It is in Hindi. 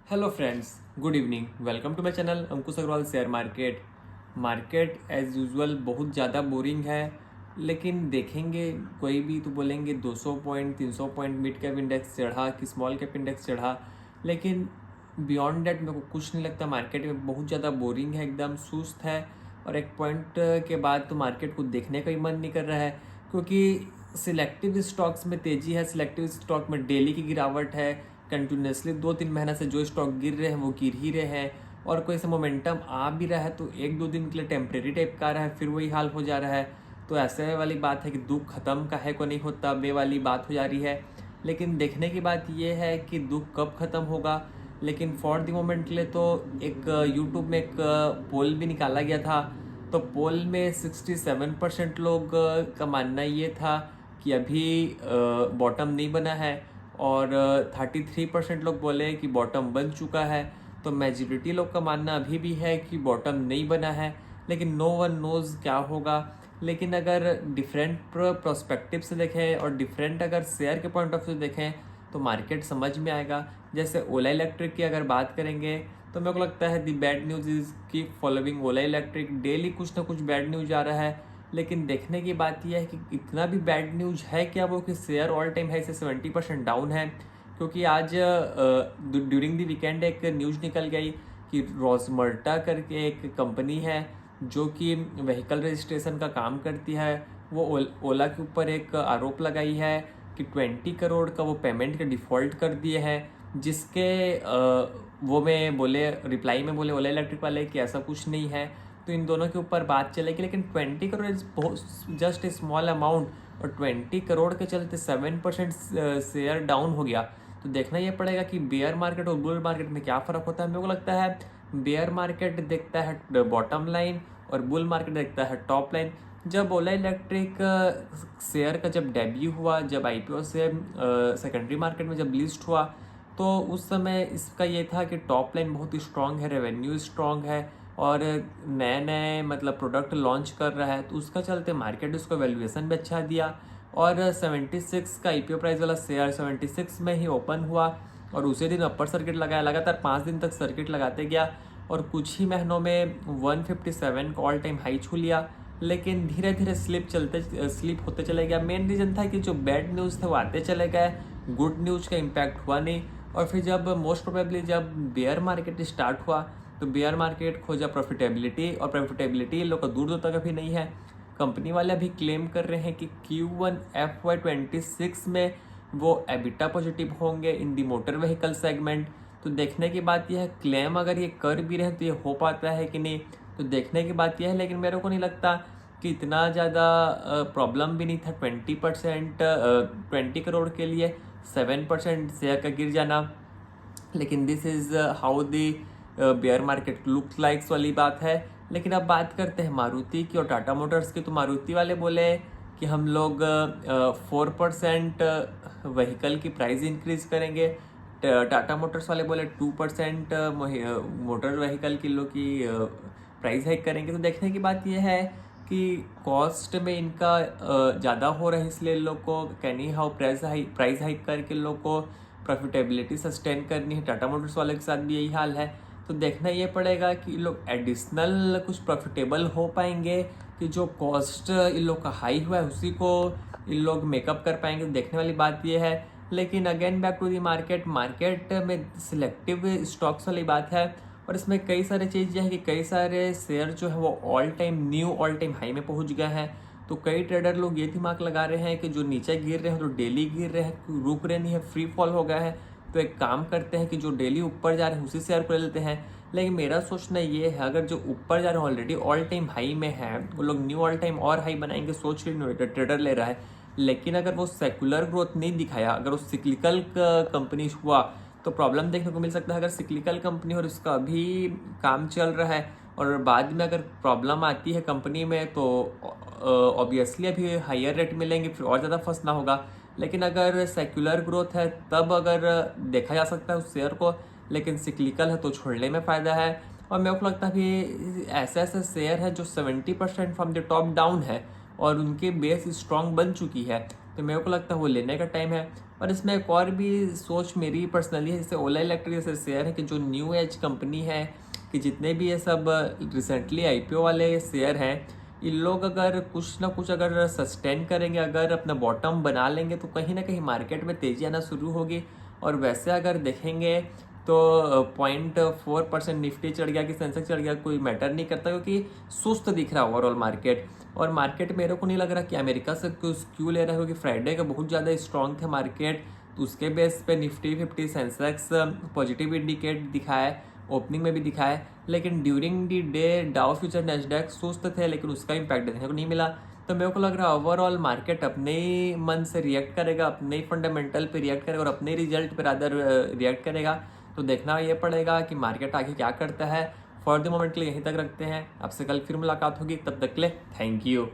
Hello friends, good evening. Welcome to my channel Ankush Agrawal share market. Market as usual बहुत ज़्यादा बोरिंग है, लेकिन देखेंगे कोई भी तो बोलेंगे 200 point 300 point mid cap index चढ़ा कि स्मॉल कैप इंडेक्स चढ़ा, लेकिन बियॉन्ड डैट मेरे को कुछ नहीं लगता। मार्केट में बहुत ज़्यादा बोरिंग है, एकदम सुस्त है। और एक पॉइंट के बाद तो मार्केट को देखने का ही मन नहीं कर रहा है, क्योंकि सिलेक्टिव स्टॉक्स में तेज़ी है, सिलेक्टिव स्टॉक में डेली की गिरावट है। कंटिन्यूसली 2-3 महीना से जो स्टॉक गिर रहे हैं वो गिर ही रहे हैं, और कोई सा मोमेंटम आ भी रहा है तो 1-2 दिन के लिए टेम्परेरी टाइप का आ रहा है, फिर वही हाल हो जा रहा है। तो ऐसे वाली बात है कि दुख खत्म का है को नहीं होता, बे वाली बात हो जा रही है। लेकिन देखने की बात यह है कि दुख कब ख़त्म होगा। लेकिन फॉर द मोमेंट के लिए तो एक यूट्यूब में एक पोल भी निकाला गया था। तो पोल में 67% लोग का मानना ये था कि अभी बॉटम नहीं बना है, और 33% लोग बोले कि बॉटम बन चुका है। तो मेजॉरिटी लोग का मानना अभी भी है कि बॉटम नहीं बना है, लेकिन नो वन नोज़ क्या होगा। लेकिन अगर डिफरेंट प्रोस्पेक्टिव से देखें और डिफरेंट अगर शेयर के पॉइंट ऑफ व्यू देखें तो मार्केट समझ में आएगा। जैसे ओला इलेक्ट्रिक की अगर बात करेंगे तो मेरे को लगता है the bad news is keep following Ola Electric. Daily कुछ ना कुछ बैड न्यूज़ आ रहा है, लेकिन देखने की बात यह है कि इतना भी बैड न्यूज़ है क्या वो कि शेयर ऑल टाइम हाई से 70% डाउन है। क्योंकि आज ड्यूरिंग द वीकेंड एक न्यूज़ निकल गई कि रोजमर्टा करके एक कंपनी है जो कि व्हीकल रजिस्ट्रेशन का काम करती है, वो ओला के ऊपर एक आरोप लगाई है कि 20 करोड़ का वो पेमेंट का डिफ़ॉल्ट कर दिए हैं। जिसके वो में बोले, रिप्लाई में बोले ओला इलेक्ट्रिक वाले कि ऐसा कुछ नहीं है। तो इन दोनों के ऊपर बात चलेगी, लेकिन 20 crore is just a small amount, और 20 करोड़ के चलते 7% शेयर डाउन हो गया। तो देखना ये पड़ेगा कि बेयर मार्केट और बुल मार्केट में क्या फ़र्क होता है। मेरे को लगता है बेयर मार्केट देखता है बॉटम लाइन और बुल मार्केट देखता है टॉप लाइन। जब ओला इलेक्ट्रिक शेयर का जब डेब्यू हुआ, जब आईपीओ से सेकेंडरी मार्केट में जब लिस्ट हुआ, तो उस समय इसका ये था कि टॉप लाइन बहुत ही स्ट्रांग है, रेवेन्यू स्ट्रांग है, और नए नए मतलब प्रोडक्ट लॉन्च कर रहा है। तो उसका चलते मार्केट उसको वैल्यूएशन भी अच्छा दिया, और 76 का आईपीओ प्राइस वाला शेयर 76 में ही ओपन हुआ, और उसी दिन अपर सर्किट लगाया। लगातार 5 दिन तक सर्किट लगाते गया, और कुछ ही महीनों में 157 का ऑल टाइम हाई छू लिया। लेकिन धीरे धीरे स्लिप होते चले गया। मेन रीज़न था कि जो बैड न्यूज़ थे वो आते चले गए, गुड न्यूज़ का इम्पैक्ट हुआ नहीं। और फिर जब मोस्ट प्रोबेबली जब बेयर मार्केट स्टार्ट हुआ तो बेयर मार्केट खोजा प्रॉफिटेबिलिटी, और प्रॉफिटेबिलिटी इन लोग का दूर दूर तक अभी नहीं है। कंपनी वाले अभी क्लेम कर रहे हैं कि Q1 FY26 में वो एबिटा पॉजिटिव होंगे इन दी मोटर व्हीकल सेगमेंट। तो देखने की बात यह है, क्लेम अगर ये कर भी रहे हैं तो ये हो पाता है कि नहीं, तो देखने की बात यह है। लेकिन मेरे को नहीं लगता कि इतना ज़्यादा प्रॉब्लम भी नहीं था। 20 करोड़ के लिए 7% शेयर का गिर जाना। लेकिन this is how the bear market looks likes वाली बात है। लेकिन अब बात करते हैं मारुति की और टाटा मोटर्स की। तो मारुति वाले बोले कि हम लोग 4% व्हीकल की प्राइस इंक्रीज करेंगे। टाटा मोटर्स वाले बोले 2% मोटर व्हीकल किलो की प्राइस हाइक करेंगे। तो देखने की बात यह है कि कॉस्ट में इनका ज़्यादा हो रहा है, इसलिए लोग को कैनी हाउ प्राइस हाइक करके लोग को प्रॉफिटेबिलिटी सस्टेन करनी है। टाटा मोटर्स वाले के साथ भी यही हाल है। तो देखना ये पड़ेगा कि लोग एडिशनल कुछ प्रॉफिटेबल हो पाएंगे, कि जो कॉस्ट इन लोग का हाई हुआ है उसी को इन लोग मेकअप कर पाएंगे। तो देखने वाली बात ये है। लेकिन again back to the market में सिलेक्टिव स्टॉक्स वाली बात है, और इसमें कई सारे चीज़ ये है कि कई सारे शेयर जो है वो ऑल टाइम हाई में पहुंच गए हैं। तो कई ट्रेडर लोग ये दिमाग लगा रहे हैं कि जो नीचे गिर रहे हैं तो डेली गिर रहे हैं, रुक रहे नहीं है, फ्री फॉल हो गया है। तो एक काम करते हैं कि जो डेली ऊपर जा रहे हैं उसी शेयर को ले लेते हैं। लेकिन मेरा सोचना ये है, अगर जो ऊपर जा रहे हैं ऑलरेडी ऑल टाइम हाई में है, वो लोग न्यू ऑल टाइम और हाई बनाएंगे सोच के ट्रेडर ले रहा है। लेकिन अगर वो सेकुलर ग्रोथ नहीं दिखाया, अगर वो सिक्लिकल कंपनी हुआ तो प्रॉब्लम देखने को मिल सकता है। अगर सिक्लिकल कंपनी और इसका अभी काम चल रहा है और बाद में अगर प्रॉब्लम आती है कंपनी में, तो ऑब्वियसली अभी हायर रेट मिलेंगे, फिर और ज़्यादा फंसना होगा। लेकिन अगर सेक्युलर ग्रोथ है तब अगर देखा जा सकता है उस शेयर को, लेकिन सिक्लिकल है तो छोड़ने में फ़ायदा है। और मेरे को लगता है कि ऐसे ऐसे शेयर है जो 70% फ्रॉम द टॉप डाउन है और उनकी बेस स्ट्रांग बन चुकी है। तो मेरे को लगता है वो लेने का टाइम है। और इसमें एक और भी सोच मेरी पर्सनली है, जैसे ओला इलेक्ट्रिक जैसे शेयर है कि जो न्यू एज कंपनी है, कि जितने भी ये सब रिसेंटली आईपीओ वाले शेयर हैं, इन लोग अगर कुछ ना कुछ अगर सस्टेन करेंगे, अगर अपना बॉटम बना लेंगे, तो कहीं ना कहीं मार्केट में तेजी आना शुरू होगी। और वैसे अगर देखेंगे तो 0.4% निफ्टी चढ़ गया कि सेंसेक्स चढ़ गया, कोई मैटर नहीं करता, क्योंकि सुस्त दिख रहा है ओवरऑल मार्केट। और मार्केट मेरे को नहीं लग रहा कि अमेरिका से क्यों ले रहा है, क्योंकि फ्राइडे का बहुत ज़्यादा स्ट्रॉन्ग थे मार्केट, तो उसके बेस पे निफ्टी 50 सेंसेक्स पॉजिटिव इंडिकेट दिखाया, ओपनिंग में भी दिखाया। लेकिन ड्यूरिंग दी डे डाउ फ्यूचर नेस्डैक सुस्त थे, लेकिन उसका इम्पैक्ट देखने को नहीं मिला। तो मेरे को लग रहा है ओवरऑल मार्केट अपने ही मन से रिएक्ट करेगा, अपने ही फंडामेंटल पे रिएक्ट करेगा और अपने रिजल्ट पे रादर रिएक्ट करेगा। तो देखना ये पड़ेगा कि मार्केट आगे क्या करता है। फॉर द मोमेंट के लिए यहीं तक रखते हैं, आपसे कल फिर मुलाकात होगी, तब तक के लिए थैंक यू।